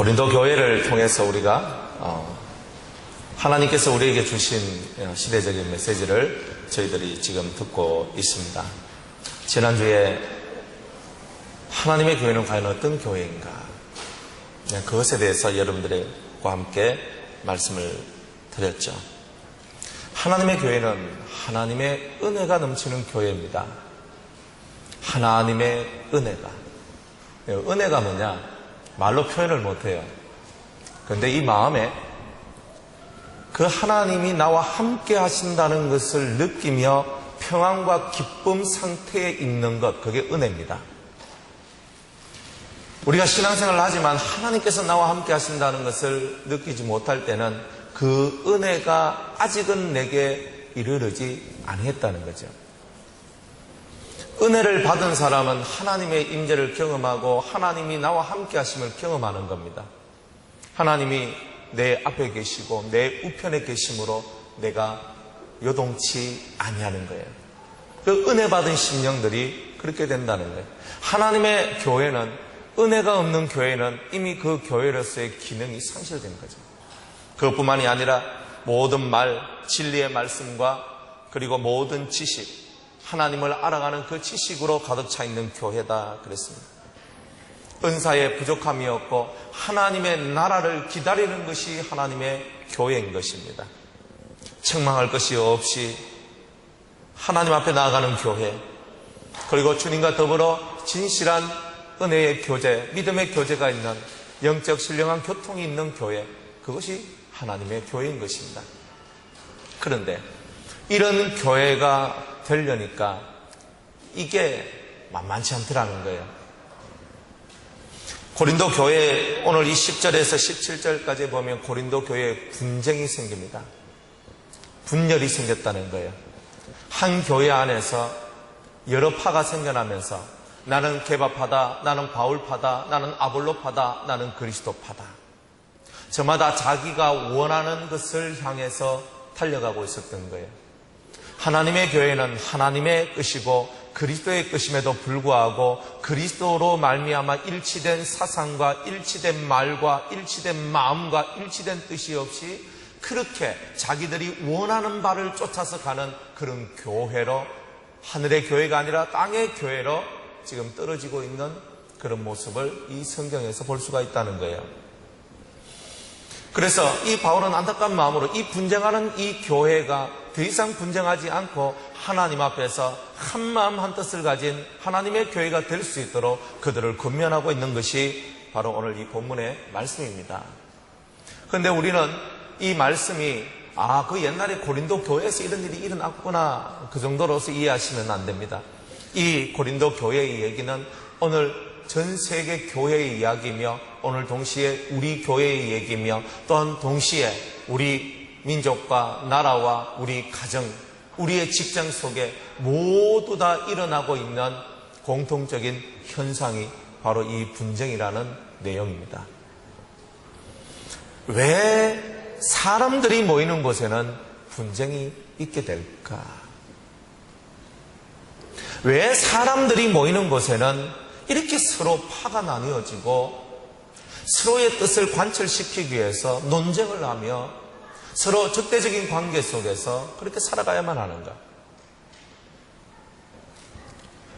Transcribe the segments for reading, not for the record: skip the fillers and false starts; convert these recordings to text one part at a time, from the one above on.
고린도 교회를 통해서 우리가 하나님께서 우리에게 주신 시대적인 메시지를 저희들이 지금 듣고 있습니다. 지난주에 하나님의 교회는 과연 어떤 교회인가, 그것에 대해서 여러분들과 함께 말씀을 드렸죠. 하나님의 교회는 하나님의 은혜가 넘치는 교회입니다. 하나님의 은혜가. 은혜가 뭐냐? 말로 표현을 못해요. 그런데 이 마음에 그 하나님이 나와 함께 하신다는 것을 느끼며 평안과 기쁨 상태에 있는 것, 그게 은혜입니다. 우리가 신앙생활을 하지만 하나님께서 나와 함께 하신다는 것을 느끼지 못할 때는 그 은혜가 아직은 내게 이르르지 아니했다는 거죠. 은혜를 받은 사람은 하나님의 임재를 경험하고 하나님이 나와 함께 하심을 경험하는 겁니다. 하나님이 내 앞에 계시고 내 우편에 계심으로 내가 요동치 아니하는 거예요. 그 은혜 받은 심령들이 그렇게 된다는 거예요. 하나님의 교회는, 은혜가 없는 교회는 이미 그 교회로서의 기능이 상실된 거죠. 그것뿐만이 아니라 모든 말, 진리의 말씀과 그리고 모든 지식, 하나님을 알아가는 그 지식으로 가득 차 있는 교회다 그랬습니다. 은사의 부족함이 없고 하나님의 나라를 기다리는 것이 하나님의 교회인 것입니다. 책망할 것이 없이 하나님 앞에 나아가는 교회, 그리고 주님과 더불어 진실한 은혜의 교제, 믿음의 교제가 있는 영적 신령한 교통이 있는 교회, 그것이 하나님의 교회인 것입니다. 그런데 이런 교회가 되려니까 이게 만만치 않더라는 거예요. 고린도 교회, 오늘 이 10절에서 17절까지 보면 고린도 교회에 분쟁이 생깁니다. 분열이 생겼다는 거예요. 한 교회 안에서 여러 파가 생겨나면서 나는 게바파다, 나는 바울파다, 나는 아볼로파다, 나는 그리스도파다. 저마다 자기가 원하는 것을 향해서 달려가고 있었던 거예요. 하나님의 교회는 하나님의 뜻이고 그리스도의 뜻임에도 불구하고 그리스도로 말미암아 일치된 사상과 일치된 말과 일치된 마음과 일치된 뜻이 없이 그렇게 자기들이 원하는 바를 쫓아서 가는 그런 교회로, 하늘의 교회가 아니라 땅의 교회로 지금 떨어지고 있는 그런 모습을 이 성경에서 볼 수가 있다는 거예요. 그래서 이 바울은 안타까운 마음으로 이 분쟁하는 이 교회가 더 이상 분쟁하지 않고 하나님 앞에서 한 마음 한 뜻을 가진 하나님의 교회가 될 수 있도록 그들을 권면하고 있는 것이 바로 오늘 이 본문의 말씀입니다. 그런데 우리는 이 말씀이 그 옛날에 고린도 교회에서 이런 일이 일어났구나, 그 정도로서 이해하시면 안 됩니다. 이 고린도 교회의 얘기는 오늘 전 세계 교회의 이야기이며 오늘 동시에 우리 교회의 얘기이며 또한 동시에 우리 민족과 나라와 우리 가정, 우리의 직장 속에 모두 다 일어나고 있는 공통적인 현상이 바로 이 분쟁이라는 내용입니다. 왜 사람들이 모이는 곳에는 분쟁이 있게 될까? 왜 사람들이 모이는 곳에는 이렇게 서로 파가 나뉘어지고 서로의 뜻을 관철시키기 위해서 논쟁을 하며 서로 적대적인 관계 속에서 그렇게 살아가야만 하는가?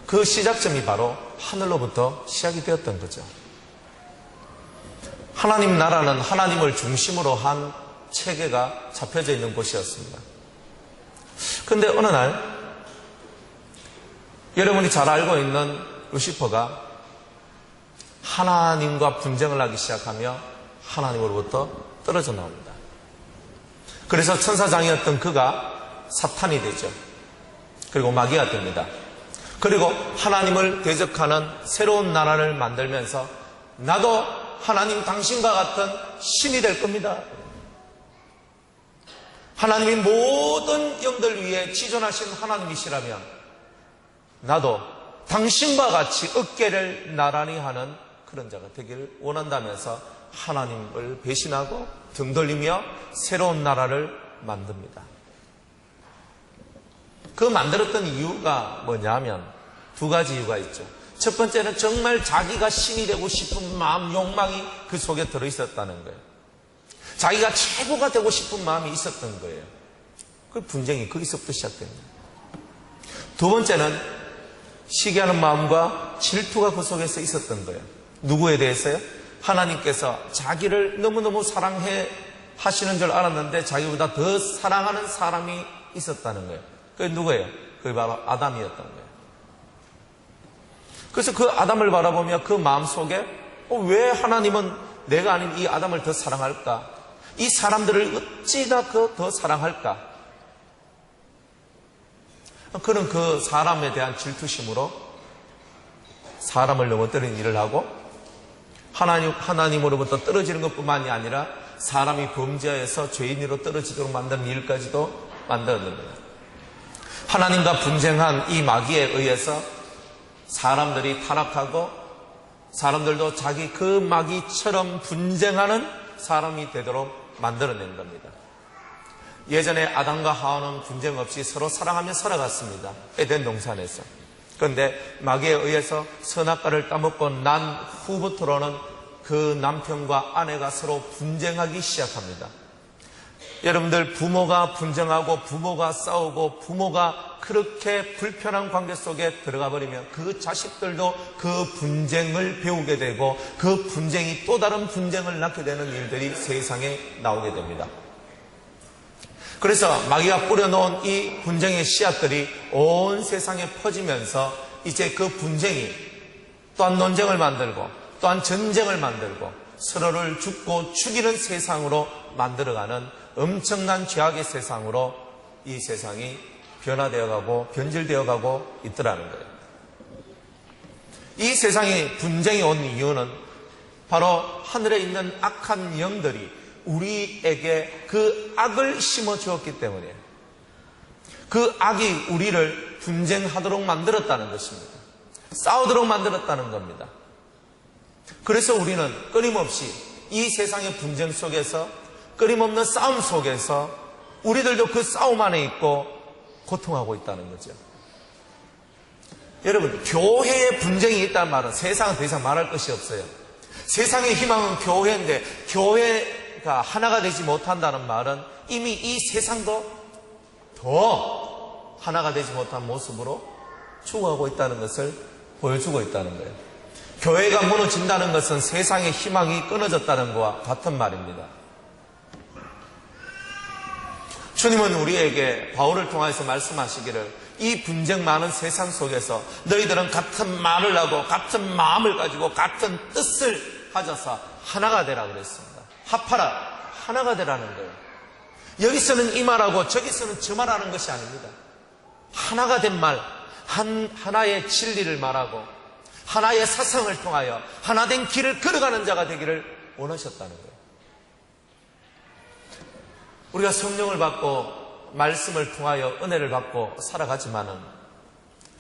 그 시작점이 바로 하늘로부터 시작이 되었던 거죠. 하나님 나라는 하나님을 중심으로 한 체계가 잡혀져 있는 곳이었습니다. 그런데 어느 날 여러분이 잘 알고 있는 루시퍼가 하나님과 분쟁을 하기 시작하며 하나님으로부터 떨어져 나옵니다. 그래서 천사장이었던 그가 사탄이 되죠. 그리고 마귀가 됩니다. 그리고 하나님을 대적하는 새로운 나라를 만들면서 나도 하나님 당신과 같은 신이 될 겁니다. 하나님이 모든 영들 위에 지존하신 하나님이시라면 나도 당신과 같이 어깨를 나란히 하는 그런 자가 되기를 원한다면서 하나님을 배신하고 등 돌리며 새로운 나라를 만듭니다. 그 만들었던 이유가 뭐냐면 두 가지 이유가 있죠. 첫 번째는 정말 자기가 신이 되고 싶은 마음, 욕망이 그 속에 들어있었다는 거예요. 자기가 최고가 되고 싶은 마음이 있었던 거예요. 그 분쟁이 거기서부터 시작됩니다. 두 번째는 시기하는 마음과 질투가 그 속에서 있었던 거예요. 누구에 대해서요? 하나님께서 자기를 너무너무 사랑해 하시는 줄 알았는데 자기보다 더 사랑하는 사람이 있었다는 거예요. 그게 누구예요? 그게 바로 아담이었던 거예요. 그래서 그 아담을 바라보며 그 마음속에 왜 하나님은 내가 아닌 이 아담을 더 사랑할까? 이 사람들을 어찌나 더 사랑할까? 그는 그 사람에 대한 질투심으로 사람을 넘어뜨리는 일을 하고 하나님으로부터 떨어지는 것뿐만이 아니라 사람이 범죄하여서 죄인으로 떨어지도록 만드는 일까지도 만들었습니다. 하나님과 분쟁한 이 마귀에 의해서 사람들이 타락하고 사람들도 자기 그 마귀처럼 분쟁하는 사람이 되도록 만들어낸 겁니다. 예전에 아담과 하와는 분쟁 없이 서로 사랑하며 살아갔습니다. 에덴 동산에서. 그런데 마귀에 의해서 선악과를 따먹고 난 후부터로는 그 남편과 아내가 서로 분쟁하기 시작합니다. 여러분들, 부모가 분쟁하고 부모가 싸우고 부모가 그렇게 불편한 관계 속에 들어가 버리면 그 자식들도 그 분쟁을 배우게 되고 그 분쟁이 또 다른 분쟁을 낳게 되는 일들이 세상에 나오게 됩니다. 그래서 마귀가 뿌려놓은 이 분쟁의 씨앗들이 온 세상에 퍼지면서 이제 그 분쟁이 또한 논쟁을 만들고 또한 전쟁을 만들고 서로를 죽고 죽이는 세상으로 만들어가는 엄청난 죄악의 세상으로 이 세상이 변화되어가고 변질되어가고 있더라는 거예요. 이 세상에 분쟁이 온 이유는 바로 하늘에 있는 악한 영들이 우리에게 그 악을 심어주었기 때문이에요. 그 악이 우리를 분쟁하도록 만들었다는 것입니다. 싸우도록 만들었다는 겁니다. 그래서 우리는 끊임없이 이 세상의 분쟁 속에서 끊임없는 싸움 속에서 우리들도 그 싸움 안에 있고 고통하고 있다는 거죠. 여러분, 교회에 분쟁이 있다는 말은 세상은 더 이상 말할 것이 없어요. 세상의 희망은 교회인데 교회가 하나가 되지 못한다는 말은 이미 이 세상도 더 하나가 되지 못한 모습으로 죽어가고 있다는 것을 보여주고 있다는 거예요. 교회가 무너진다는 것은 세상의 희망이 끊어졌다는 것과 같은 말입니다. 주님은 우리에게 바울을 통해서 말씀하시기를 이 분쟁 많은 세상 속에서 너희들은 같은 말을 하고 같은 마음을 가지고 같은 뜻을 가져서 하나가 되라 그랬습니다. 합하라, 하나가 되라는 거예요. 여기서는 이 말하고 저기서는 저 말하는 것이 아닙니다. 하나가 된 말, 하나의 진리를 말하고 하나의 사상을 통하여 하나된 길을 걸어가는 자가 되기를 원하셨다는 거예요. 우리가 성령을 받고 말씀을 통하여 은혜를 받고 살아가지만은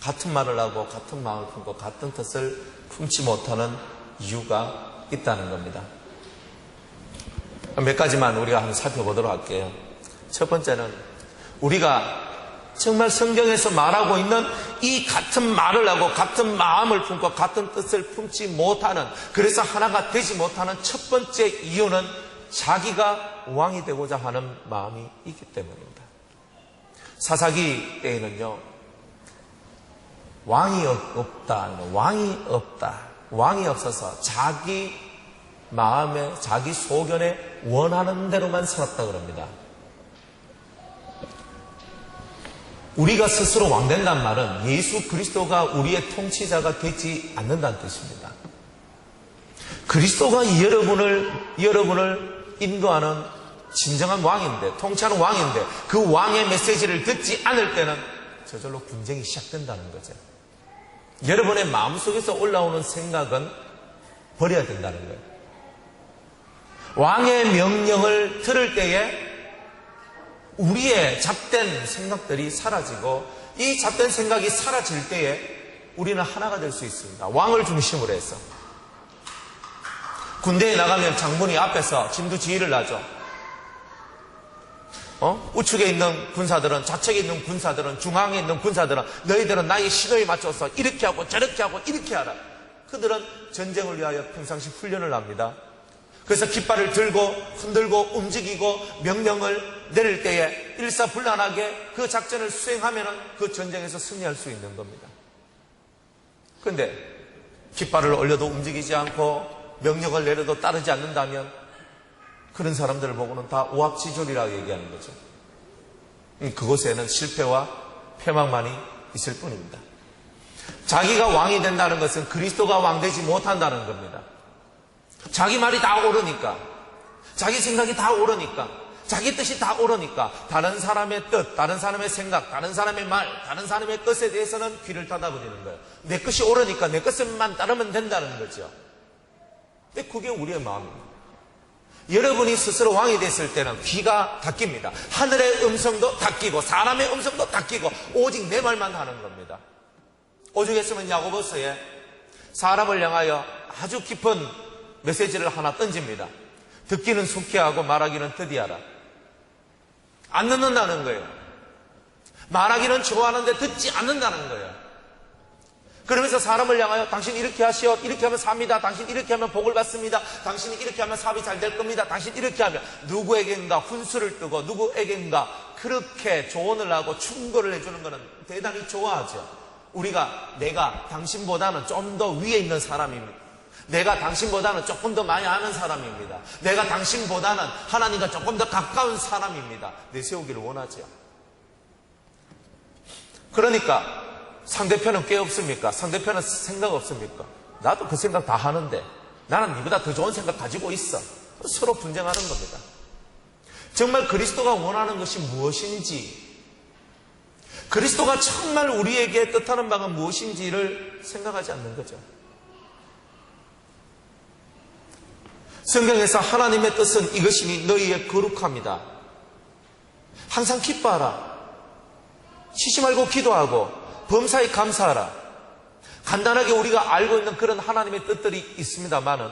같은 말을 하고 같은 마음을 품고 같은 뜻을 품지 못하는 이유가 있다는 겁니다. 몇 가지만 우리가 한번 살펴보도록 할게요. 첫 번째는 우리가 정말 성경에서 말하고 있는 이 같은 말을 하고 같은 마음을 품고 같은 뜻을 품지 못하는, 그래서 하나가 되지 못하는 첫 번째 이유는 자기가 왕이 되고자 하는 마음이 있기 때문입니다. 사사기 때에는요, 왕이 없다, 왕이 없어서 자기 마음에, 자기 소견에 원하는 대로만 살았다 그럽니다. 우리가 스스로 왕 된다는 말은 예수 그리스도가 우리의 통치자가 되지 않는다는 뜻입니다. 그리스도가 여러분을 인도하는 진정한 왕인데, 통치하는 왕인데 그 왕의 메시지를 듣지 않을 때는 저절로 분쟁이 시작된다는 거죠. 여러분의 마음속에서 올라오는 생각은 버려야 된다는 거예요. 왕의 명령을 들을 때에 우리의 잡된 생각들이 사라지고, 이 잡된 생각이 사라질 때에 우리는 하나가 될 수 있습니다. 왕을 중심으로 해서. 군대에 나가면 장군이 앞에서 진두지휘를 하죠. 우측에 있는 군사들은, 좌측에 있는 군사들은, 중앙에 있는 군사들은 너희들은 나의 신호에 맞춰서 이렇게 하고 저렇게 하고 이렇게 하라. 그들은 전쟁을 위하여 평상시 훈련을 합니다. 그래서 깃발을 들고 흔들고 움직이고 명령을 내릴 때에 일사불란하게 그 작전을 수행하면 그 전쟁에서 승리할 수 있는 겁니다. 그런데 깃발을 올려도 움직이지 않고 명령을 내려도 따르지 않는다면 그런 사람들을 보고는 다 오합지졸이라고 얘기하는 거죠. 그곳에는 실패와 패망만이 있을 뿐입니다. 자기가 왕이 된다는 것은 그리스도가 왕되지 못한다는 겁니다. 자기 말이 다 옳으니까, 자기 생각이 다 옳으니까, 자기 뜻이 다 옳으니까 다른 사람의 뜻, 다른 사람의 생각, 다른 사람의 말, 다른 사람의 뜻에 대해서는 귀를 닫아버리는 거예요. 내 것이 옳으니까 내 것만 따르면 된다는 거죠. 근데 그게 우리의 마음입니다. 여러분이 스스로 왕이 됐을 때는 귀가 닫힙니다. 하늘의 음성도 닫히고 사람의 음성도 닫히고 오직 내 말만 하는 겁니다. 오죽했으면 야고보서에 사람을 향하여 아주 깊은 메시지를 하나 던집니다. 듣기는 숙해하고 말하기는 더디하라. 안 듣는다는 거예요. 말하기는 좋아하는데 듣지 않는다는 거예요. 그러면서 사람을 향하여 당신 이렇게 하시오. 이렇게 하면 삽니다. 당신 이렇게 하면 복을 받습니다. 당신이 이렇게 하면 사업이 잘 될 겁니다. 당신 이렇게 하면 누구에겐가 훈수를 뜨고 누구에겐가 그렇게 조언을 하고 충고를 해주는 것은 대단히 좋아하죠. 내가 당신보다는 좀 더 위에 있는 사람입니다. 내가 당신보다는 조금 더 많이 아는 사람입니다. 내가 당신보다는 하나님과 조금 더 가까운 사람입니다. 내세우기를 원하죠. 그러니까 상대편은 꽤 없습니까? 상대편은 생각 없습니까? 나도 그 생각 다 하는데 나는 이보다 더 좋은 생각 가지고 있어. 서로 분쟁하는 겁니다. 정말 그리스도가 원하는 것이 무엇인지, 그리스도가 정말 우리에게 뜻하는 바가 무엇인지를 생각하지 않는 거죠. 성경에서 하나님의 뜻은 이것이니 너희의 거룩함이다. 항상 기뻐하라. 쉬지 말고 기도하고 범사에 감사하라. 간단하게 우리가 알고 있는 그런 하나님의 뜻들이 있습니다만은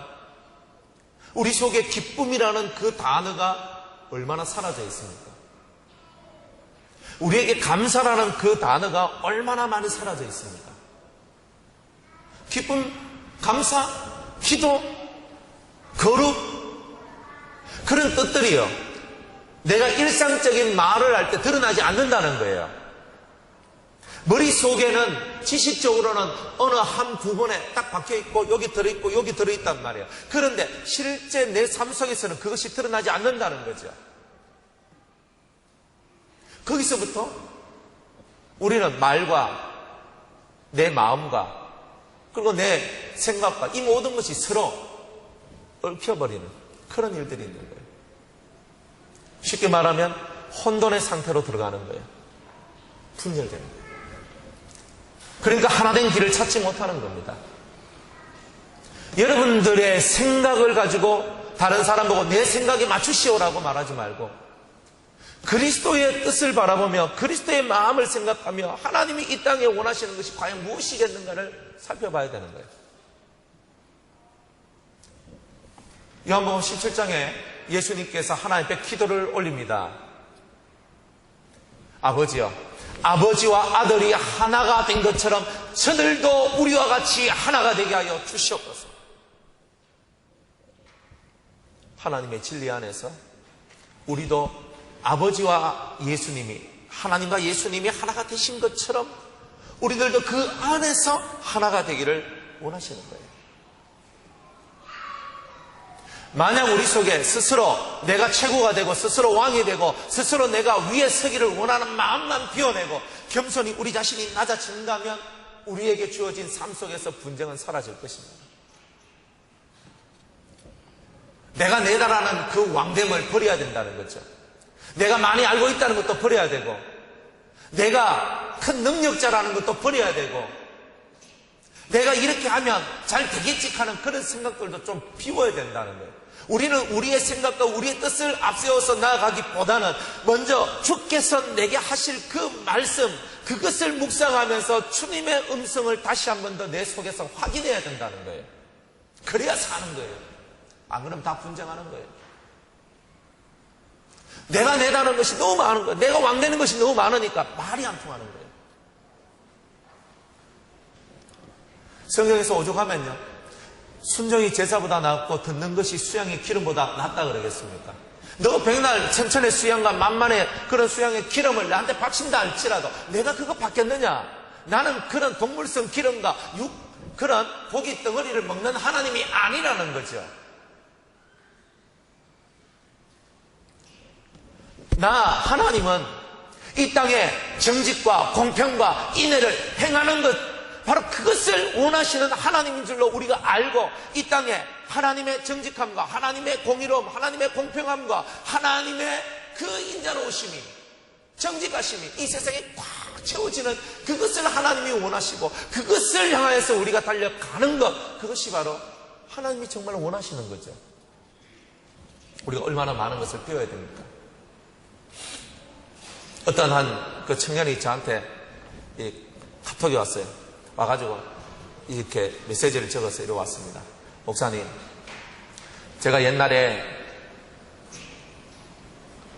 우리 속에 기쁨이라는 그 단어가 얼마나 사라져 있습니까? 우리에게 감사라는 그 단어가 얼마나 많이 사라져 있습니까? 기쁨, 감사, 기도, 거룩, 그런 뜻들이요, 내가 일상적인 말을 할 때 드러나지 않는다는 거예요. 머릿속에는 지식적으로는 어느 한 부분에 딱 박혀있고 여기 들어있고 여기 들어있단 말이에요. 그런데 실제 내 삶 속에서는 그것이 드러나지 않는다는 거죠. 거기서부터 우리는 말과 내 마음과 그리고 내 생각과 이 모든 것이 서로 얽혀버리는 그런 일들이 있는 거예요. 쉽게 말하면 혼돈의 상태로 들어가는 거예요. 분열되는 거예요. 그러니까 하나된 길을 찾지 못하는 겁니다. 여러분들의 생각을 가지고 다른 사람 보고 내 생각에 맞추시오라고 말하지 말고 그리스도의 뜻을 바라보며 그리스도의 마음을 생각하며 하나님이 이 땅에 원하시는 것이 과연 무엇이겠는가를 살펴봐야 되는 거예요. 요한복음 17장에 예수님께서 하나님 앞에 기도를 올립니다. 아버지여, 아버지와 아들이 하나가 된 것처럼 저들도 우리와 같이 하나가 되게 하여 주시옵소서. 하나님의 진리 안에서 우리도 아버지와 예수님이, 하나님과 예수님이 하나가 되신 것처럼 우리들도 그 안에서 하나가 되기를 원하시는 거예요. 만약 우리 속에 스스로 내가 최고가 되고 스스로 왕이 되고 스스로 내가 위에 서기를 원하는 마음만 비워내고 겸손히 우리 자신이 낮아진다면 우리에게 주어진 삶 속에서 분쟁은 사라질 것입니다. 내가 내다라는 그 왕됨을 버려야 된다는 거죠. 내가 많이 알고 있다는 것도 버려야 되고 내가 큰 능력자라는 것도 버려야 되고 내가 이렇게 하면 잘 되겠지 하는 그런 생각들도 좀 비워야 된다는 거예요. 우리는 우리의 생각과 우리의 뜻을 앞세워서 나아가기보다는 먼저 주께서 내게 하실 그 말씀, 그것을 묵상하면서 주님의 음성을 다시 한 번 더 내 속에서 확인해야 된다는 거예요. 그래야 사는 거예요. 안 그러면 다 분쟁하는 거예요. 내가 내다는 것이 너무 많은 거예요. 내가 왕되는 것이 너무 많으니까 말이 안 통하는 거예요. 성경에서 오죽하면요, 순종이 제사보다 낫고 듣는 것이 수양의 기름보다 낫다 그러겠습니까? 너 백날 천천의 수양과 만만의 그런 수양의 기름을 나한테 바친다 할지라도 내가 그거 받겠느냐? 나는 그런 동물성 기름과 그런 고기 덩어리를 먹는 하나님이 아니라는 거죠. 하나님은 이 땅에 정직과 공평과 인애를 행하는 것, 바로 그것을 원하시는 하나님인 줄로 우리가 알고, 이 땅에 하나님의 정직함과 하나님의 공의로움, 하나님의 공평함과 하나님의 그 인자로우심이, 정직하심이 이 세상에 꽉 채워지는 그것을 하나님이 원하시고, 그것을 향하여서 우리가 달려가는 것, 그것이 바로 하나님이 정말 원하시는 거죠. 우리가 얼마나 많은 것을 배워야 됩니까? 어떤 그 청년이 저한테 카톡이 왔어요. 와가지고 이렇게 메시지를 적어서 이리 왔습니다. 목사님, 제가 옛날에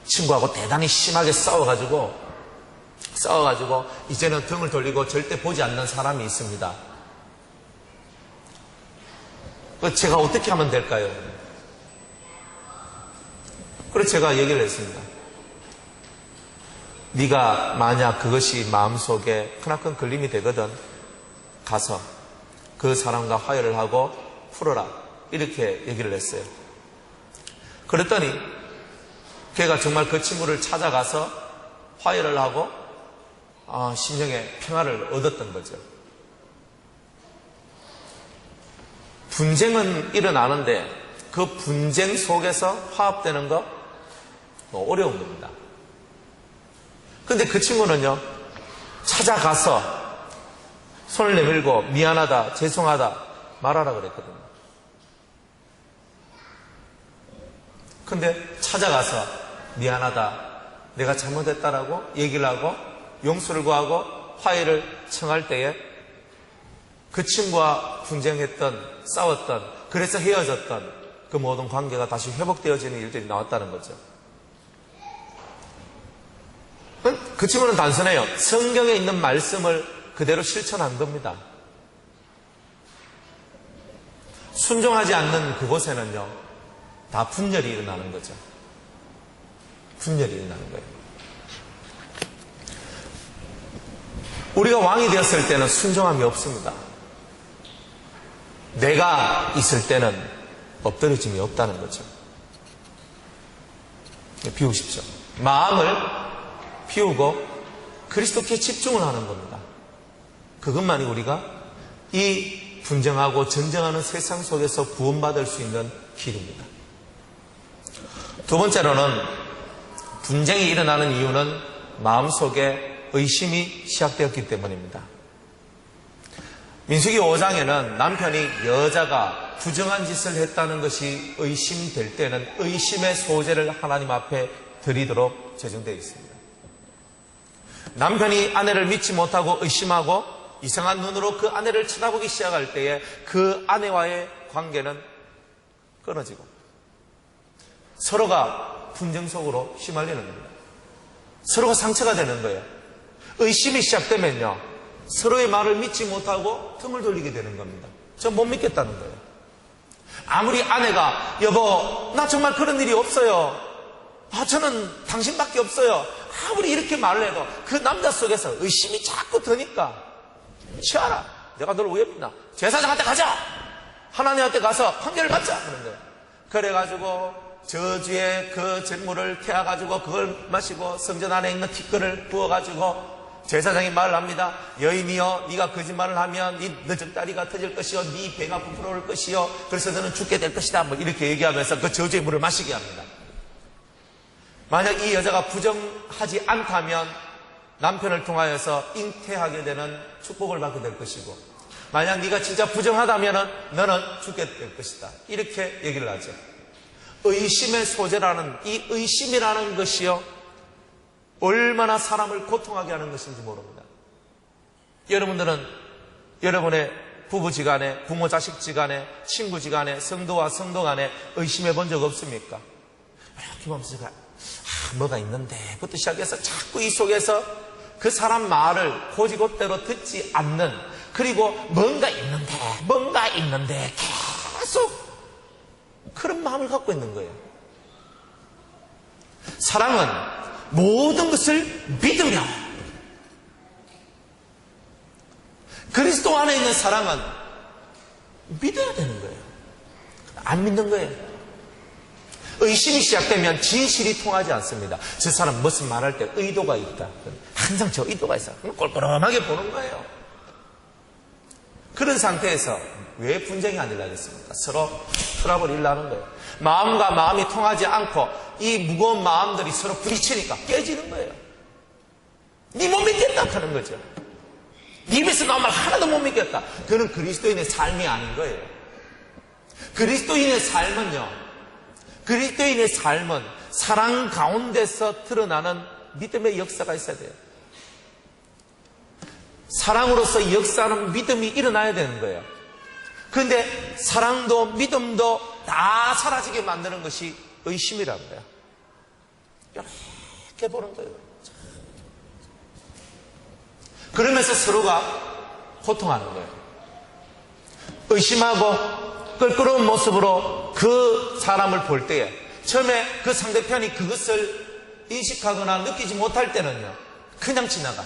친구하고 대단히 심하게 싸워가지고 이제는 등을 돌리고 절대 보지 않는 사람이 있습니다. 제가 어떻게 하면 될까요? 그래서 제가 얘기를 했습니다. 네가 만약 그것이 마음속에 크나큰 걸림이 되거든, 가서 그 사람과 화해를 하고 풀어라, 이렇게 얘기를 했어요. 그랬더니 걔가 정말 그 친구를 찾아가서 화해를 하고 심령의 평화를 얻었던 거죠. 분쟁은 일어나는데 그 분쟁 속에서 화합되는 거 어려운 겁니다. 근데 그 친구는요, 찾아가서 손을 내밀고 미안하다, 죄송하다 말하라 그랬거든요. 근데 찾아가서 미안하다, 내가 잘못했다라고 얘기를 하고 용서를 구하고 화해를 청할 때에 그 친구와 분쟁했던, 싸웠던, 그래서 헤어졌던 그 모든 관계가 다시 회복되어지는 일들이 나왔다는 거죠. 그 친구는 단순해요. 성경에 있는 말씀을 그대로 실천한 겁니다. 순종하지 않는 그곳에는요, 다 분열이 일어나는 거죠. 분열이 일어나는 거예요. 우리가 왕이 되었을 때는 순종함이 없습니다. 내가 있을 때는 엎드려짐이 없다는 거죠. 비우십시오. 마음을 비우고 그리스도께 집중을 하는 겁니다. 그것만이 우리가 이 분쟁하고 전쟁하는 세상 속에서 구원받을 수 있는 길입니다. 두 번째로는 분쟁이 일어나는 이유는 마음속에 의심이 시작되었기 때문입니다. 민수기 5장에는 남편이 여자가 부정한 짓을 했다는 것이 의심될 때는 의심의 소재를 하나님 앞에 드리도록 제정되어 있습니다. 남편이 아내를 믿지 못하고 의심하고 이상한 눈으로 그 아내를 쳐다보기 시작할 때에 그 아내와의 관계는 끊어지고 서로가 분쟁 속으로 휘말리는 겁니다. 서로가 상처가 되는 거예요. 의심이 시작되면요, 서로의 말을 믿지 못하고 등을 돌리게 되는 겁니다. 저 못 믿겠다는 거예요. 아무리 아내가 여보 나 정말 그런 일이 없어요, 저는 당신밖에 없어요, 아무리 이렇게 말을 해도 그 남자 속에서 의심이 자꾸 드니까 치아라, 내가 널 왜 믿나, 제사장한테 가자, 하나님한테 가서 판결을 받자 그런 거예요. 그래가지고 저주의 그 잿물을 태워가지고 그걸 마시고 성전 안에 있는 티끌을 부어가지고 제사장이 말을 합니다. 여인이여, 네가 거짓말을 하면 네 너적다리가 터질 것이요, 네 배가 부풀어 올 것이요, 그래서 너는 죽게 될 것이다, 뭐 이렇게 얘기하면서 그 저주의 물을 마시게 합니다. 만약 이 여자가 부정하지 않다면 남편을 통하여서 잉태하게 되는 축복을 받게 될 것이고, 만약 네가 진짜 부정하다면 너는 죽게 될 것이다, 이렇게 얘기를 하죠. 의심의 소재라는 이 의심이라는 것이요, 얼마나 사람을 고통하게 하는 것인지 모릅니다. 여러분들은 여러분의 부부지간에, 부모 자식지간에, 친구지간에, 성도와 성도 간에 의심해 본 적 없습니까? 이렇게 보면서 제가 뭐가 있는데부터 시작해서 자꾸 이 속에서 그 사람 말을 고지고대로 듣지 않는, 그리고 뭔가 있는데 계속 그런 마음을 갖고 있는 거예요. 사랑은 모든 것을 믿으며, 그리스도 안에 있는 사랑은 믿어야 되는 거예요. 안 믿는 거예요. 의심이 시작되면 진실이 통하지 않습니다. 저 사람 무슨 말할 때 의도가 있다. 항상 저 의도가 있어. 꼴꼴하게 보는 거예요. 그런 상태에서 왜 분쟁이 안 일어나겠습니까? 서로 트러블 일어나는 거예요. 마음과 마음이 통하지 않고 이 무거운 마음들이 서로 부딪히니까 깨지는 거예요. 니 못 믿겠다 하는 거죠. 니 입에서 나온 말 하나도 못 믿겠다. 그는 그리스도인의 삶이 아닌 거예요. 그리스도인의 삶은 사랑 가운데서 드러나는 믿음의 역사가 있어야 돼요. 사랑으로서 역사하는 믿음이 일어나야 되는 거예요. 그런데 사랑도 믿음도 다 사라지게 만드는 것이 의심이라는 거예요. 이렇게 보는 거예요. 그러면서 서로가 고통하는 거예요. 의심하고 껄끄러운 모습으로 그 사람을 볼 때에 처음에 그 상대편이 그것을 인식하거나 느끼지 못할 때는요, 그냥 지나가.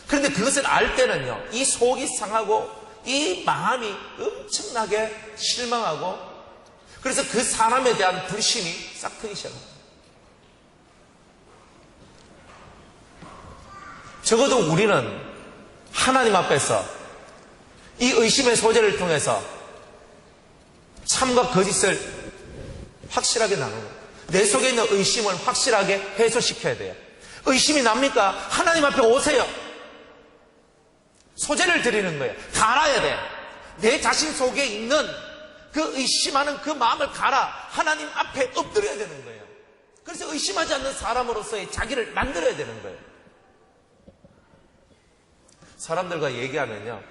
그런데 그것을 알 때는요, 이 속이 상하고 이 마음이 엄청나게 실망하고, 그래서 그 사람에 대한 불신이 싹 트기 시작합니다. 적어도 우리는 하나님 앞에서 이 의심의 소재를 통해서 참과 거짓을 확실하게 나누는, 내 속에 있는 의심을 확실하게 해소시켜야 돼요. 의심이 납니까? 하나님 앞에 오세요. 소재를 드리는 거예요. 갈아야 돼. 내 자신 속에 있는 그 의심하는 그 마음을 갈아 하나님 앞에 엎드려야 되는 거예요. 그래서 의심하지 않는 사람으로서의 자기를 만들어야 되는 거예요. 사람들과 얘기하면요,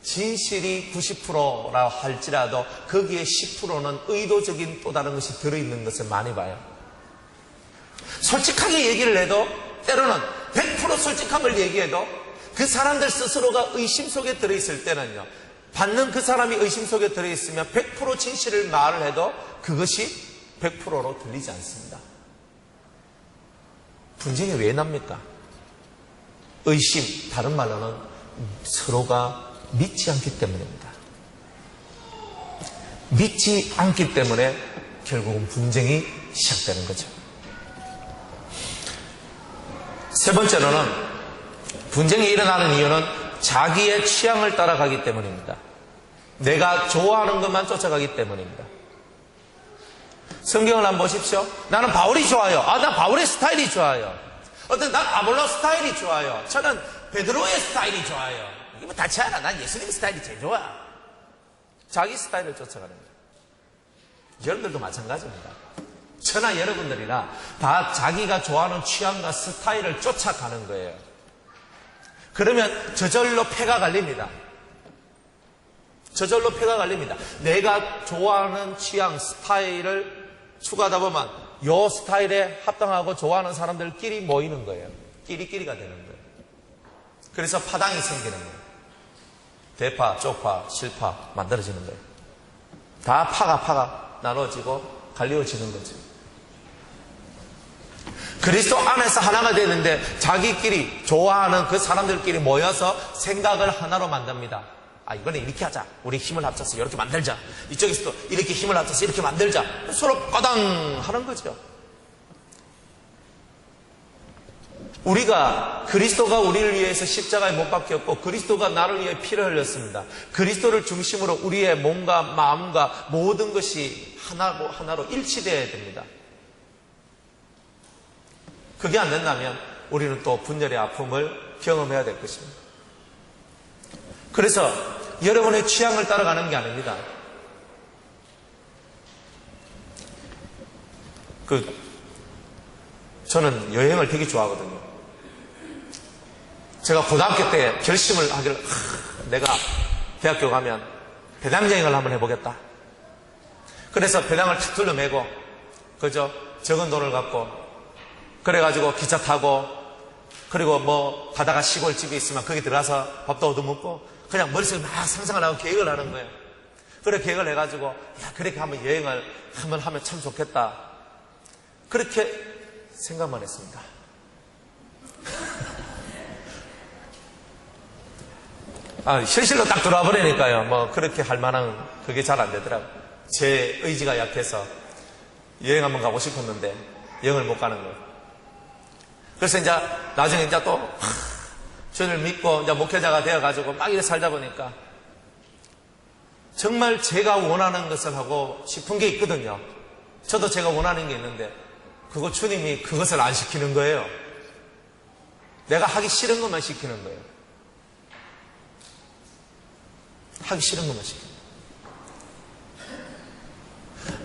진실이 90%라 할지라도 거기에 10%는 의도적인 또 다른 것이 들어있는 것을 많이 봐요. 솔직하게 얘기를 해도, 때로는 100% 솔직한 걸 얘기해도 그 사람들 스스로가 의심 속에 들어있을 때는요, 받는 그 사람이 의심 속에 들어있으면 100% 진실을 말을 해도 그것이 100%로 들리지 않습니다. 분쟁이 왜 납니까? 의심, 다른 말로는 서로가 믿지 않기 때문입니다. 믿지 않기 때문에 결국은 분쟁이 시작되는 거죠. 세 번째로는, 분쟁이 일어나는 이유는 자기의 취향을 따라가기 때문입니다. 내가 좋아하는 것만 쫓아가기 때문입니다. 성경을 한번 보십시오. 나는 바울이 좋아요. 난 바울의 스타일이 좋아요. 난 아볼로 스타일이 좋아요. 저는 베드로의 스타일이 좋아요. 이게 뭐 다치 않아. 난 예수님 스타일이 제일 좋아. 자기 스타일을 쫓아가는 거예요. 여러분들도 마찬가지입니다. 저나 여러분들이나 다 자기가 좋아하는 취향과 스타일을 쫓아가는 거예요. 그러면 저절로 패가 갈립니다. 저절로 패가 갈립니다. 내가 좋아하는 취향, 스타일을 추구하다 보면 요 스타일에 합당하고 좋아하는 사람들끼리 모이는 거예요. 끼리끼리가 되는 거예요. 그래서 파당이 생기는 거예요. 대파, 쪽파, 실파 만들어지는 거예요. 다 파가 나눠지고 갈리워지는 거죠. 그리스도 안에서 하나가 되는데 자기끼리 좋아하는 그 사람들끼리 모여서 생각을 하나로 만듭니다. 이번에 이렇게 하자. 우리 힘을 합쳐서 이렇게 만들자. 이쪽에서도 이렇게 힘을 합쳐서 이렇게 만들자. 서로 까당 하는 거죠. 그리스도가 우리를 위해서 십자가에 못 박혔고 그리스도가 나를 위해 피를 흘렸습니다. 그리스도를 중심으로 우리의 몸과 마음과 모든 것이 하나로 일치되어야 됩니다. 그게 안 된다면 우리는 또 분열의 아픔을 경험해야 될 것입니다. 그래서 여러분의 취향을 따라가는 게 아닙니다. 저는 여행을 되게 좋아하거든요. 제가 고등학교 때 결심을 하기를, 내가 대학교 가면 배낭여행을 한번 해보겠다. 그래서 배낭을 툭 둘러매고, 적은 돈을 갖고 그래가지고 기차 타고, 그리고 뭐 가다가 시골집이 있으면 거기 들어가서 밥도 얻어먹고 그냥 머릿속에 막 상상을 하고 계획을 하는 거예요. 그래 계획을 해가지고 야 그렇게 한번 여행을 한번 하면 참 좋겠다. 그렇게 생각만 했습니다. 실실로 딱 들어와 버리니까요. 뭐 그렇게 할 만한 그게 잘 안 되더라고요. 제 의지가 약해서 여행 한번 가고 싶었는데 여행을 못 가는 거예요. 그래서 이제 나중에 이제 또 주님을 믿고 이제 목회자가 되어가지고 막 이렇게 살다 보니까 정말 제가 원하는 것을 하고 싶은 게 있거든요. 저도 제가 원하는 게 있는데 그거 주님이 그것을 안 시키는 거예요. 내가 하기 싫은 것만 시키는 거예요. 하기 싫은 것만 시키는 거예요.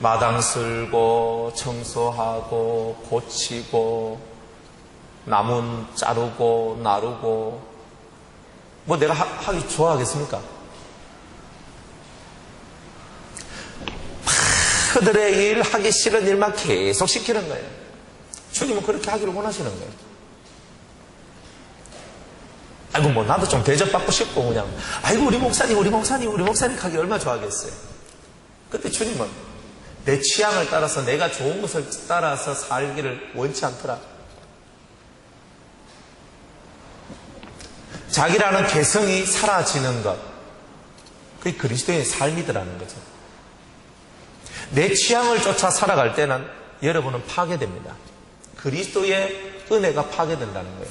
마당 쓸고 청소하고 고치고 나무 자르고 나르고 뭐 내가 하기 좋아하겠습니까? 그들의 일 하기 싫은 일만 계속 시키는 거예요. 주님은 그렇게 하기를 원하시는 거예요. 아이고 뭐 나도 좀 대접받고 싶고 그냥 아이고 우리 목사님 하기 얼마나 좋아하겠어요. 그때 주님은 내 취향을 따라서 내가 좋은 것을 따라서 살기를 원치 않더라. 자기라는 개성이 사라지는 것, 그게 그리스도인의 삶이더라는 거죠. 내 취향을 쫓아 살아갈 때는 여러분은 파괴됩니다. 그리스도의 은혜가 파괴된다는 거예요.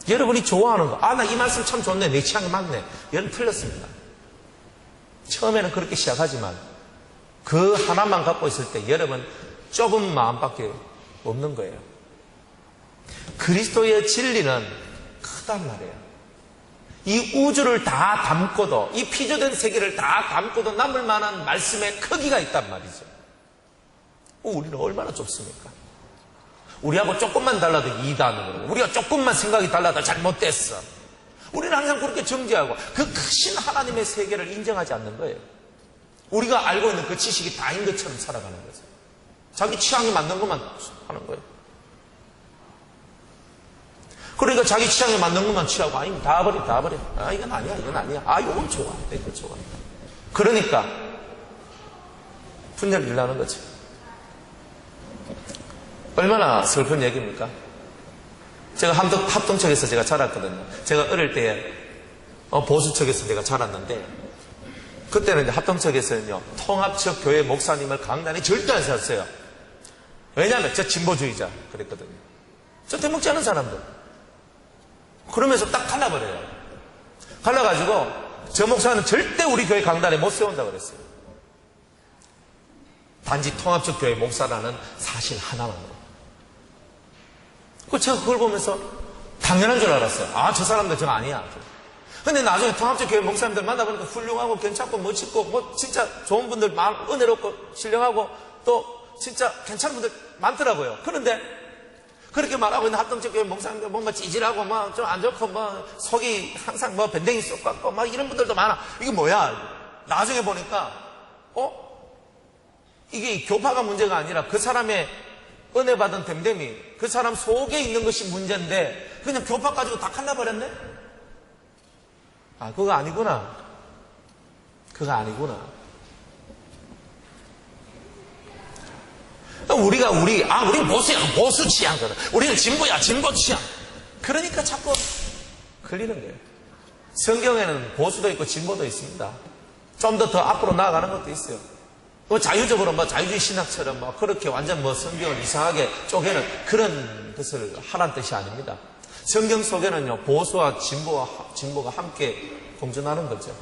여러분이 좋아하는 거, 나 이 말씀 참 좋네, 내 취향에 맞네. 여러분 틀렸습니다. 처음에는 그렇게 시작하지만 그 하나만 갖고 있을 때 여러분 좁은 마음밖에 없는 거예요. 그리스도의 진리는 크단 말이에요. 이 우주를 다 담고도, 이 피조된 세계를 다 담고도 남을 만한 말씀의 크기가 있단 말이죠. 우리는 얼마나 좁습니까? 우리하고 조금만 달라도 이단으로, 우리가 조금만 생각이 달라도 잘못됐어. 우리는 항상 그렇게 정죄하고 그 크신 하나님의 세계를 인정하지 않는 거예요. 우리가 알고 있는 그 지식이 다인 것처럼 살아가는 거죠. 자기 취향에 맞는 것만 하는 거예요. 그러니까 자기 취향에 맞는 것만 취하고, 다 버려. 이건 아니야. 이건 좋아. 이건 좋아. 그러니까, 분열을 일어나는 거죠. 얼마나 슬픈 얘기입니까? 제가 합동척에서 제가 자랐거든요. 제가 어릴 때, 보수척에서 제가 자랐는데, 그때는 이제 합동척에서는요, 통합적 교회 목사님을 강단에 절대 안 세웠어요. 왜냐하면 저 진보주의자 그랬거든요. 저 대먹지 않은 사람들. 그러면서 딱 갈라버려요. 갈라가지고 저 목사는 절대 우리 교회 강단에 못 세운다고 그랬어요. 단지 통합적 교회 목사라는 사실 하나만으로. 제가 그걸 보면서 당연한 줄 알았어요. 저 사람들 저 아니야. 근데 나중에 통합적 교회 목사님들 만나보니까 훌륭하고 괜찮고 멋있고 뭐 진짜 좋은 분들 은혜롭고 신령하고 또 진짜 괜찮은 분들 많더라고요. 그런데 그렇게 말하고 있는 합동적 교회 목사님들 뭔가 찌질하고 막 좀 안 좋고 뭐 속이 항상 뭐 밴댕이 쏙 같고 막 이런 분들도 많아. 이게 뭐야? 나중에 보니까 이게 교파가 문제가 아니라 그 사람의 은혜 받은 댐댐이 그 사람 속에 있는 것이 문제인데 그냥 교파 가지고 다 칼라버렸네? 그거 아니구나. 우리는 보수야, 보수 취향거든. 우리는 진보야, 진보 취향. 그러니까 자꾸 걸리는 거예요. 성경에는 보수도 있고 진보도 있습니다. 좀 더 앞으로 나아가는 것도 있어요. 자유적으로 자유주의 신학처럼 그렇게 완전 성경을 이상하게 쪼개는 그런 것을 하라는 뜻이 아닙니다. 성경 속에는요, 보수와 진보가 함께 공존하는 거죠.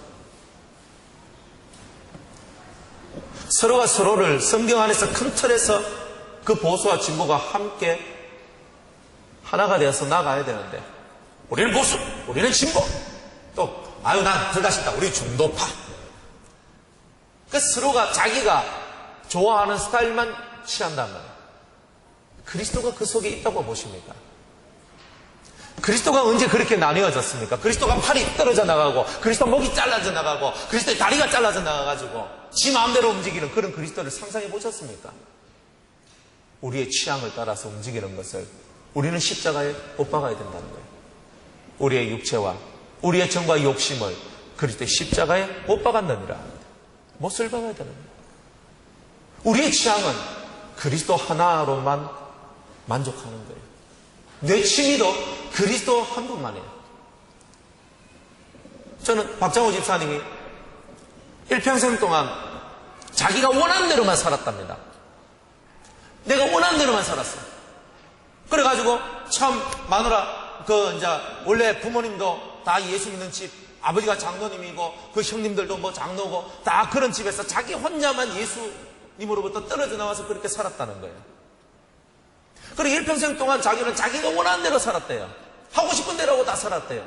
서로가 서로를 성경 안에서 큰 틀에서 그 보수와 진보가 함께 하나가 되어서 나가야 되는데, 우리는 보수, 우리는 진보, 또 난 둘 다 싫다, 우리 중도파. 서로가 자기가 좋아하는 스타일만 취한단 말이에요. 그리스도가 그 속에 있다고 보십니까? 그리스도가 언제 그렇게 나뉘어졌습니까? 그리스도가 팔이 떨어져 나가고, 그리스도 목이 잘라져 나가고, 그리스도의 다리가 잘라져 나가가지고 지 마음대로 움직이는 그런 그리스도를 상상해 보셨습니까? 우리의 취향을 따라서 움직이는 것을 우리는 십자가에 못 박아야 된다는 거예요. 우리의 육체와 우리의 정과 욕심을 그리스도의 십자가에 못 박았느니라. 못을 박아야 되는 거예요. 우리의 취향은 그리스도 하나로만 만족하는 거예요. 내 취미도 그리스도 한 분만이에요. 저는 박장호 집사님이 일평생 동안 자기가 원하는 대로만 살았답니다. 내가 원하는 대로만 살았어. 그래가지고 참 마누라 이제 원래 부모님도 다 예수 믿는 집, 아버지가 장로님이고 그 형님들도 뭐 장로고 다 그런 집에서 자기 혼자만 예수님으로부터 떨어져 나와서 그렇게 살았다는 거예요. 그리고 일평생 동안 자기는 자기가 원하는 대로 살았대요. 하고 싶은 대로 하고 다 살았대요.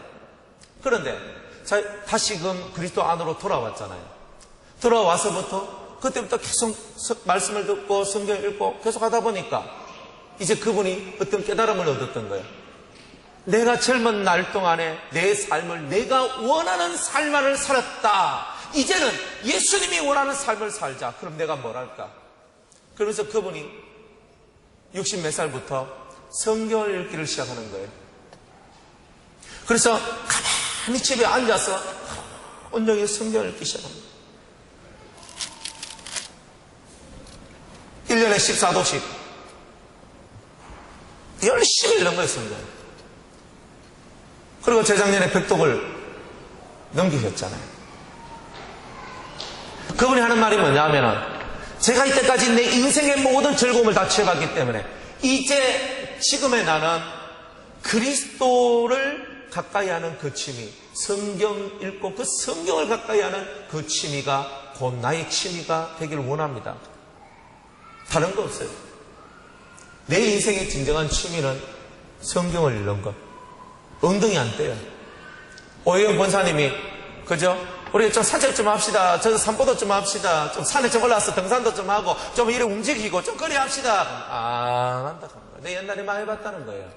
그런데 다시금 그리스도 안으로 돌아왔잖아요. 돌아와서부터 그때부터 계속 말씀을 듣고 성경 읽고 계속 하다 보니까 이제 그분이 어떤 깨달음을 얻었던 거예요. 내가 젊은 날 동안에 내 삶을 내가 원하는 삶을 살았다. 이제는 예수님이 원하는 삶을 살자. 그럼 내가 뭘 할까? 그러면서 그분이 60몇 살부터 성경을 읽기를 시작하는 거예요. 그래서 가만히 집에 앉아서 온종일 성경을 읽기 시작합니다. 1년에 14도씩 열심히 읽는 거예요, 성경. 그리고 재작년에 100독을 넘기셨잖아요. 그분이 하는 말이 뭐냐면은 제가 이때까지 내 인생의 모든 즐거움을 다 취해갔기 때문에 이제 지금의 나는 그리스도를 가까이 하는 그 취미, 성경 읽고 그 성경을 가까이 하는 그 취미가 곧 나의 취미가 되기를 원합니다. 다른 거 없어요. 내 인생의 진정한 취미는 성경을 읽는 것. 엉덩이 안 떼요. 오해영 권사님이 그죠? 우리 좀 산책 좀 합시다. 저 산보도 좀 합시다. 좀 산에 좀 올라와서 등산도 좀 하고 좀 이래 움직이고 좀 그래 합시다. 안 한다. 내 옛날에 많이 해봤다는 거예요.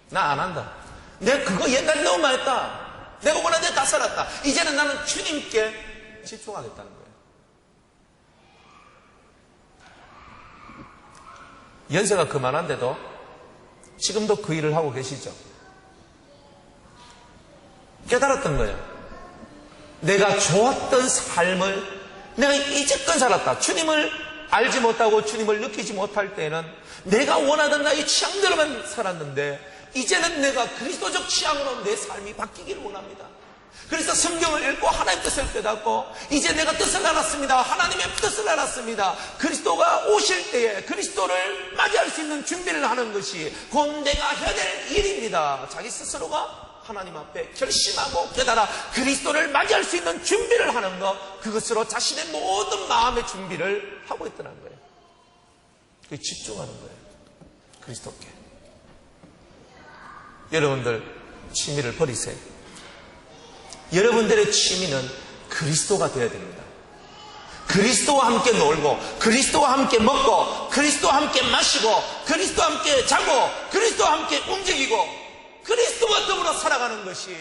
나 안 한다. 내가 그거 옛날에 너무 많이 했다. 내가 원하는 데 다 살았다. 이제는 나는 주님께 집중하겠다는 거예요. 연세가 그만한데도 지금도 그 일을 하고 계시죠. 깨달았던 거예요. 내가 좋았던 삶을 내가 이제껏 살았다. 주님을 알지 못하고 주님을 느끼지 못할 때는 내가 원하던 나의 취향대로만 살았는데 이제는 내가 그리스도적 취향으로 내 삶이 바뀌기를 원합니다. 그래서 성경을 읽고 하나님의 뜻을 깨닫고 이제 내가 뜻을 알았습니다. 하나님의 뜻을 알았습니다. 그리스도가 오실 때에 그리스도를 맞이할 수 있는 준비를 하는 것이 곧 내가 해야 될 일입니다. 자기 스스로가 하나님 앞에 결심하고 깨달아 그리스도를 맞이할 수 있는 준비를 하는 것, 그것으로 자신의 모든 마음의 준비를 하고 있다는 거예요. 그게 집중하는 거예요. 그리스도께. 여러분들 취미를 버리세요. 여러분들의 취미는 그리스도가 되어야 됩니다. 그리스도와 함께 놀고 그리스도와 함께 먹고 그리스도와 함께 마시고 그리스도와 함께 자고 그리스도와 함께 움직이고 그리스도와 더불어 살아가는 것이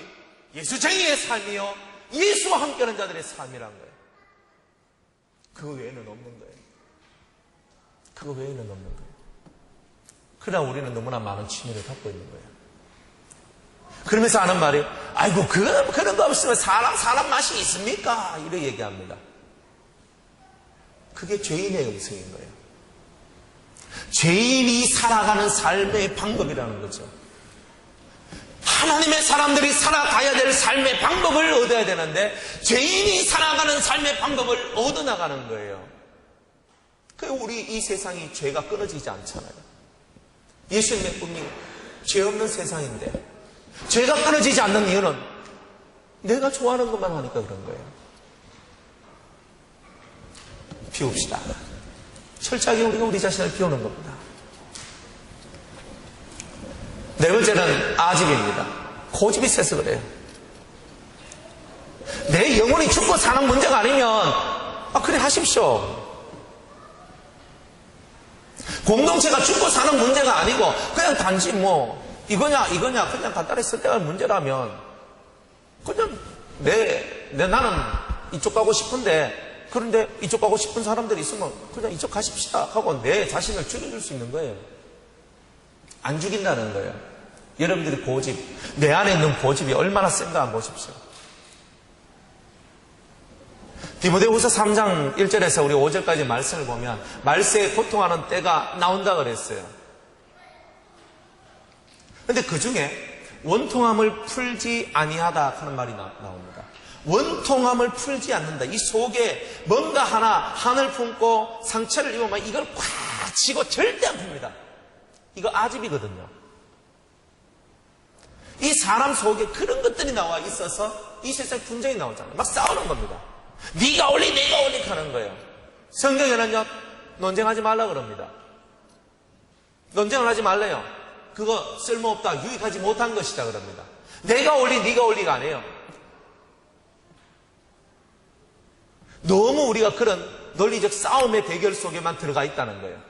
예수쟁이의 삶이요 예수와 함께하는 자들의 삶이란 거예요. 그거 외에는 없는 거예요. 그거 외에는 없는 거예요. 그러나 우리는 너무나 많은 취미를 갖고 있는 거예요. 그러면서 하는 말이 아이고 그런 거 없으면 사람 맛이 있습니까? 이렇게 얘기합니다. 그게 죄인의 음성인 거예요. 죄인이 살아가는 삶의 방법이라는 거죠. 하나님의 사람들이 살아가야 될 삶의 방법을 얻어야 되는데 죄인이 살아가는 삶의 방법을 얻어나가는 거예요. 그 우리 이 세상이 죄가 끊어지지 않잖아요. 예수님의 꿈이 죄 없는 세상인데 죄가 끊어지지 않는 이유는 내가 좋아하는 것만 하니까 그런 거예요. 비웁시다. 철저하게 우리가 우리 자신을 비우는 겁니다. 네 번째는 아집입니다. 고집이 세서 그래요. 내 영혼이 죽고 사는 문제가 아니면 그래 하십시오. 공동체가 죽고 사는 문제가 아니고 그냥 단지 이거냐 그냥 간단히 선택할 문제라면 그냥 나는 이쪽 가고 싶은데 그런데 이쪽 가고 싶은 사람들이 있으면 그냥 이쪽 가십시다 하고 내 자신을 죽여줄 수 있는 거예요. 안 죽인다는 거예요. 여러분들이 고집, 내 안에 있는 고집이 얼마나 센가 한번 보십시오. 디모데후서 3장 1절에서 우리 5절까지 말씀을 보면 말세에 고통하는 때가 나온다 그랬어요. 근데 그 중에 원통함을 풀지 아니하다 하는 말이 나옵니다. 원통함을 풀지 않는다. 이 속에 뭔가 하나 한을 품고 상처를 입으면 이걸 꽉 쥐고 절대 안 풉니다. 이거 아집이거든요. 이 사람 속에 그런 것들이 나와 있어서 이 세상 분쟁이 나오잖아요. 막 싸우는 겁니다. 네가 올리 내가 올리 하는 거예요. 성경에는요 논쟁하지 말라 그럽니다. 논쟁을 하지 말래요. 그거 쓸모없다, 유익하지 못한 것이다 그럽니다. 내가 올리 네가 올리가 아니에요. 너무 우리가 그런 논리적 싸움의 대결 속에만 들어가 있다는 거예요.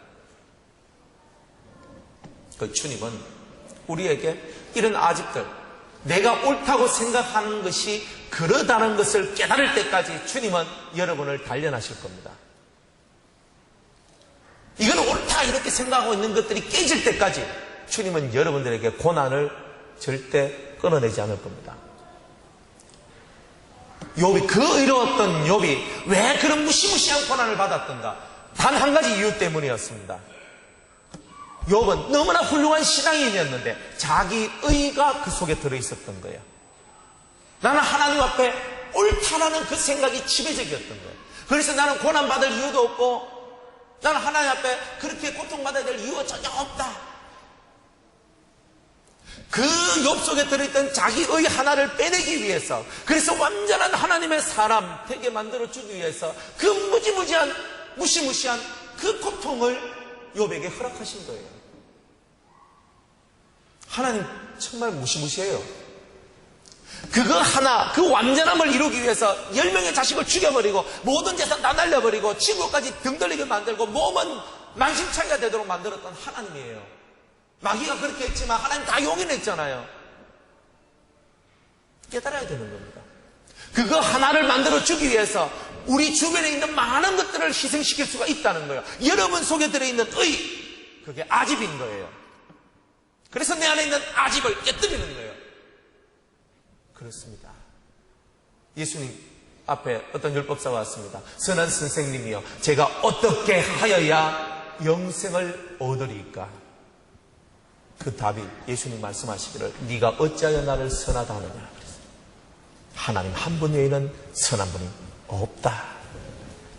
그 주님은 우리에게 이런 아집들, 내가 옳다고 생각하는 것이 그러다는 것을 깨달을 때까지 주님은 여러분을 단련하실 겁니다. 이건 옳다 이렇게 생각하고 있는 것들이 깨질 때까지 주님은 여러분들에게 고난을 절대 끊어내지 않을 겁니다. 욥이, 그 의로웠던 욥이 왜 그런 무시무시한 고난을 받았던가? 단 한 가지 이유 때문이었습니다. 욥은 너무나 훌륭한 신앙인이었는데 자기 의가 그 속에 들어있었던 거예요. 나는 하나님 앞에 옳다라는 그 생각이 지배적이었던 거예요. 그래서 나는 고난받을 이유도 없고 나는 하나님 앞에 그렇게 고통받아야 될 이유가 전혀 없다. 그 욥 속에 들어있던 자기의 하나를 빼내기 위해서, 그래서 완전한 하나님의 사람 되게 만들어주기 위해서 그 무시무시한 그 고통을 욥에게 허락하신 거예요. 하나님 정말 무시무시해요. 그거 하나, 그 완전함을 이루기 위해서 10명의 자식을 죽여버리고 모든 재산 다 날려버리고 친구까지 등 돌리게 만들고 몸은 만신창이가 되도록 만들었던 하나님이에요. 마귀가 그렇게 했지만 하나님 다 용인했잖아요. 깨달아야 되는 겁니다. 그거 하나를 만들어주기 위해서 우리 주변에 있는 많은 것들을 희생시킬 수가 있다는 거예요. 여러분 속에 들어있는 의, 그게 아집인 거예요. 그래서 내 안에 있는 아집을 깨뜨리는 거예요. 그렇습니다. 예수님 앞에 어떤 율법사가 왔습니다. 선한 선생님이여, 제가 어떻게 하여야 영생을 얻으리까? 그 답이 예수님 말씀하시기를 네가 어찌하여 나를 선하다 하느냐 그랬어요. 하나님 한 분 외에는 선한 분이 없다.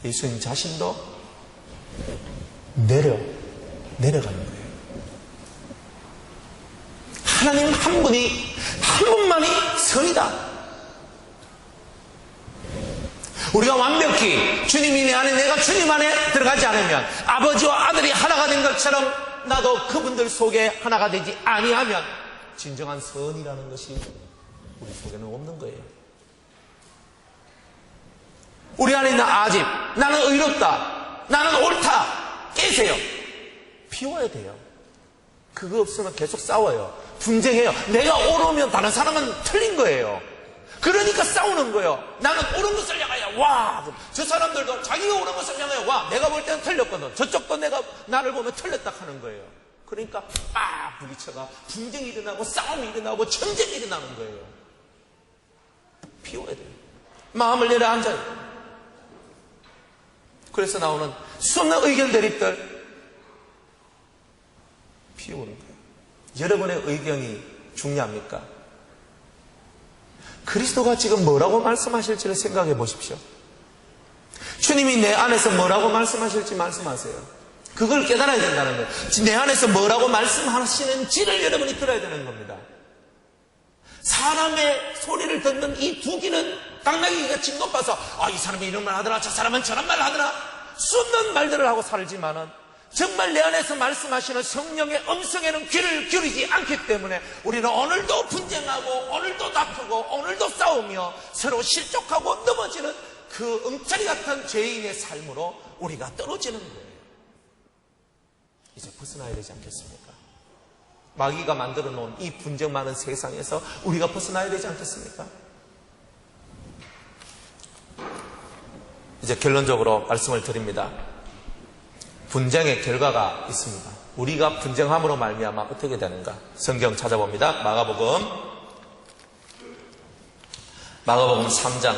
예수님 자신도 내려가는 거예요. 하나님 한 분만이 선이다. 우리가 완벽히 주님이 내 안에, 내가 주님 안에 들어가지 않으면 아버지와 아들이 하나가 된 것처럼 나도 그분들 속에 하나가 되지 아니하면 진정한 선이라는 것이 우리 속에는 없는 거예요. 우리 안에 있는 아집, 나는 의롭다, 나는 옳다, 깨세요. 비워야 돼요. 그거 없으면 계속 싸워요. 분쟁해요. 내가 옳으면 다른 사람은 틀린 거예요. 그러니까 싸우는 거예요. 나는 옳은 것을 향하여 와. 저 사람들도 자기가 옳은 것을 향하여 와. 내가 볼 때는 틀렸거든. 저쪽도 나를 보면 틀렸다 하는 거예요. 그러니까 빡 부딪혀가 분쟁이 일어나고 싸움이 일어나고 전쟁이 일어나는 거예요. 비워야 돼요. 마음을 내려앉아요. 그래서 나오는 수없는 의견 대립들 비우는 거예요. 여러분의 의견이 중요합니까? 그리스도가 지금 뭐라고 말씀하실지를 생각해 보십시오. 주님이 내 안에서 뭐라고 말씀하실지 말씀하세요. 그걸 깨달아야 된다는 거예요. 내 안에서 뭐라고 말씀하시는지를 여러분이 들어야 되는 겁니다. 사람의 소리를 듣는 이 두 귀는 당나귀같이 높아서 이 사람이 이런 말 하더라, 저 사람은 저런 말 하더라, 수없는 말들을 하고 살지만은 정말 내 안에서 말씀하시는 성령의 음성에는 귀를 기울이지 않기 때문에 우리는 오늘도 분쟁하고 오늘도 다투고 오늘도 싸우며 서로 실족하고 넘어지는 그 엉터리 같은 죄인의 삶으로 우리가 떨어지는 거예요. 이제 벗어나야 되지 않겠습니까? 마귀가 만들어 놓은 이 분쟁 많은 세상에서 우리가 벗어나야 되지 않겠습니까? 이제 결론적으로 말씀을 드립니다. 분쟁의 결과가 있습니다. 우리가 분쟁함으로 말미암아 어떻게 되는가? 성경 찾아봅니다. 마가복음 3장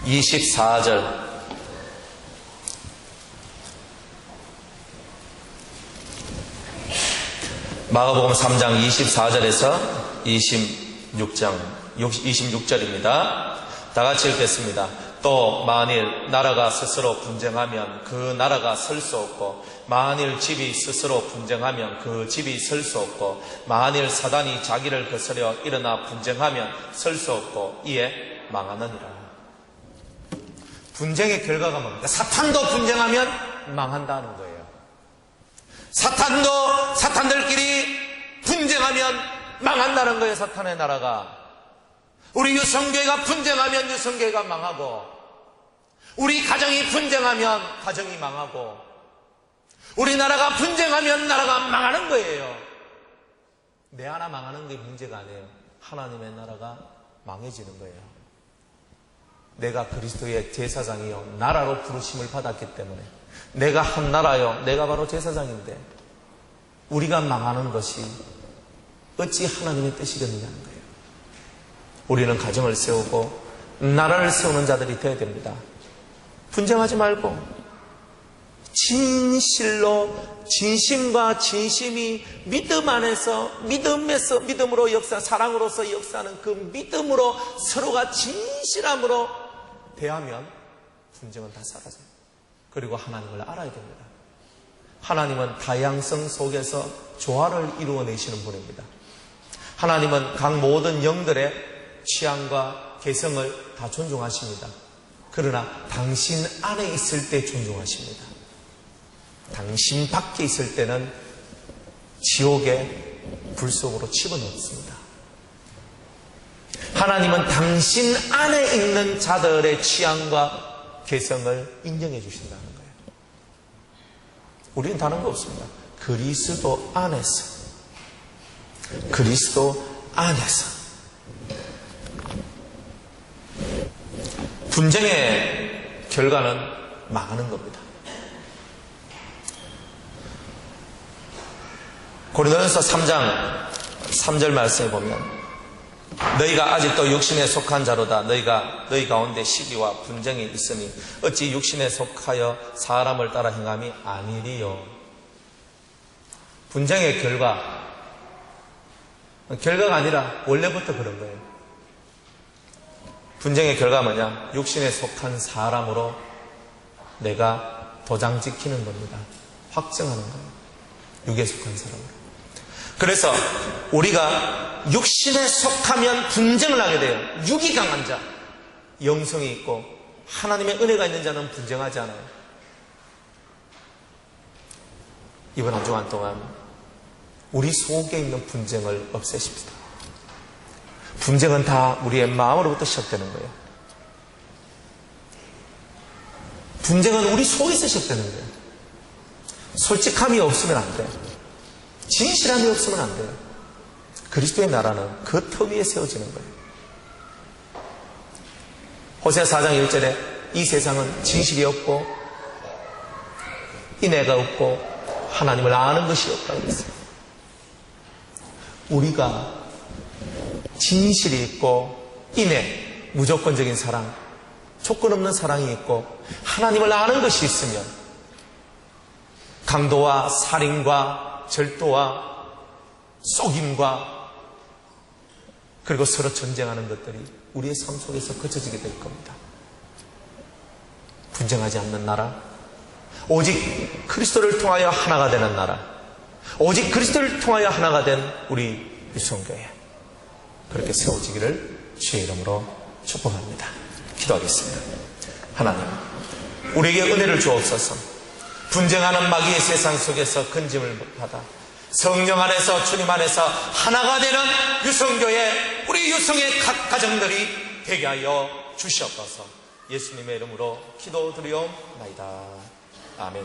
24절 마가복음 3장 24절에서 26절입니다. 다 같이 읽겠습니다. 또 만일 나라가 스스로 분쟁하면 그 나라가 설 수 없고, 만일 집이 스스로 분쟁하면 그 집이 설 수 없고, 만일 사단이 자기를 거스려 일어나 분쟁하면 설 수 없고 이에 망하느니라. 분쟁의 결과가 뭡니까? 사탄도 분쟁하면 망한다는 거예요. 사탄들끼리 분쟁하면 망한다는 거예요. 사탄의 나라가. 우리 유성교회가 분쟁하면 유성교회가 망하고, 우리 가정이 분쟁하면 가정이 망하고, 우리 나라가 분쟁하면 나라가 망하는 거예요. 내 하나 망하는 게 문제가 아니에요. 하나님의 나라가 망해지는 거예요. 내가 그리스도의 제사장이요 나라로 부르심을 받았기 때문에, 내가 한 나라요 내가 바로 제사장인데 우리가 망하는 것이 어찌 하나님의 뜻이겠느냐는 거예요. 우리는 가정을 세우고 나라를 세우는 자들이 되어야 됩니다. 분쟁하지 말고 진실로, 진심과 진심이 믿음 안에서, 믿음으로 사랑으로서 역사하는 그 믿음으로 서로가 진실함으로 대하면 분쟁은 다 사라져요. 그리고 하나님을 알아야 됩니다. 하나님은 다양성 속에서 조화를 이루어내시는 분입니다. 하나님은 각 모든 영들의 취향과 개성을 다 존중하십니다. 그러나 당신 안에 있을 때 존중하십니다. 당신 밖에 있을 때는 지옥의 불 속으로 집어넣습니다. 하나님은 당신 안에 있는 자들의 취향과 개성을 인정해 주신다는 거예요. 우리는 다른 거 없습니다. 그리스도 안에서 분쟁의 결과는 망하는 겁니다. 고린도전서 3장 3절 말씀에 보면, 너희가 아직도 육신에 속한 자로다. 너희 가운데 시기와 분쟁이 있으니 어찌 육신에 속하여 사람을 따라 행함이 아니리요. 분쟁의 결과가 아니라 원래부터 그런 거예요. 분쟁의 결과가 뭐냐? 육신에 속한 사람으로 내가 도장 지키는 겁니다. 확정하는 거예요. 육에 속한 사람으로. 그래서 우리가 육신에 속하면 분쟁을 하게 돼요. 육이 강한 자, 영성이 있고 하나님의 은혜가 있는 자는 분쟁하지 않아요. 이번 한 주간 동안 우리 속에 있는 분쟁을 없애십시다. 분쟁은 다 우리의 마음으로부터 시작되는 거예요. 분쟁은 우리 속에서 시작되는 거예요. 솔직함이 없으면 안 돼요. 진실함이 없으면 안 돼요. 그리스도의 나라는 그 터 위에 세워지는 거예요. 호세아 4장 1절에 이 세상은 진실이 없고 인애가 없고 하나님을 아는 것이 없다고 그랬어요. 우리가 진실이 있고 인애, 무조건적인 사랑, 조건 없는 사랑이 있고 하나님을 아는 것이 있으면 강도와 살인과 절도와 속임과 그리고 서로 전쟁하는 것들이 우리의 삶 속에서 거쳐지게 될 겁니다. 분쟁하지 않는 나라, 오직 그리스도를 통하여 하나가 되는 나라, 오직 그리스도를 통하여 하나가 된 우리 유성교회, 그렇게 세워지기를 주의 이름으로 축복합니다. 기도하겠습니다. 하나님, 우리에게 은혜를 주옵소서. 분쟁하는 마귀의 세상 속에서 건짐을 받아 성령 안에서, 주님 안에서 하나가 되는 유성교회, 우리 유성의 각 가정들이 되게 하여 주시옵소서. 예수님의 이름으로 기도드리옵나이다. 아멘.